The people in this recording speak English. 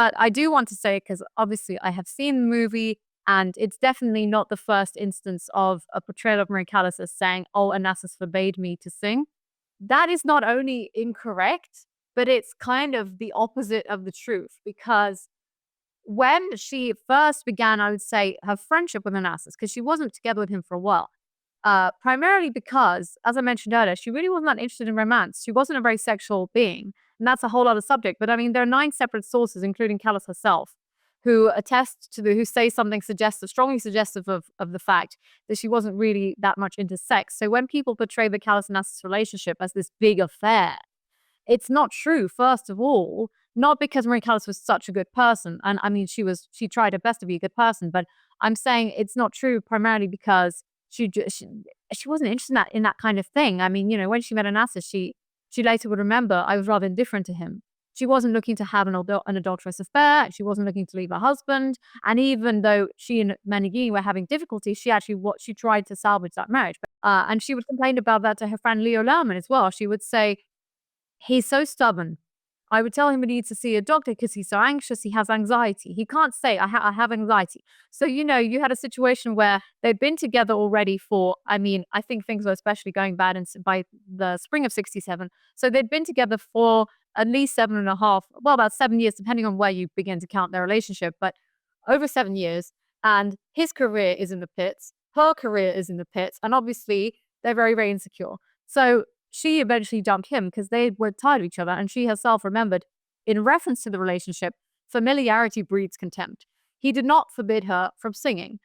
But I do want to say, because obviously I have seen the movie, and it's definitely not the first instance of a portrayal of Maria Callas as saying, "Oh, Onassis forbade me to sing." That is not only incorrect, but it's kind of the opposite of the truth, because when she first began, I would say, her friendship with Onassis, because she wasn't together with him for a while, primarily because, as I mentioned earlier, she really was not interested in romance. She wasn't a very sexual being, and that's a whole other subject. But I mean, there are 9 separate sources, including Callas herself, who attest to who say something suggestive, strongly suggestive of the fact that she wasn't really that much into sex. So when people portray the Callas and Onassis relationship as this big affair, it's not true, first of all, not because Marie Callas was such a good person. And I mean, she tried her best to be a good person, but I'm saying it's not true primarily because she wasn't interested in that kind of thing. I mean, when she met Onassis, she later would remember, I was rather indifferent to him. She wasn't looking to have an adulterous affair. She wasn't looking to leave her husband. And even though she and Menegini were having difficulties, she tried to salvage that marriage. And she would complain about that to her friend Leo Lerman as well. She would say, "He's so stubborn. I would tell him he needs to see a doctor because he's so anxious. He has anxiety. He can't say, I have anxiety." So, you had a situation where they'd been together already for, I mean, I think things were especially going bad by the spring of 67. So they'd been together for at least 7.5, well, about 7 years, depending on where you begin to count their relationship, but over 7 years. And his career is in the pits. Her career is in the pits. And obviously, they're very, very insecure. So she eventually dumped him because they were tired of each other, and she herself remembered, in reference to the relationship, familiarity breeds contempt. He did not forbid her from singing.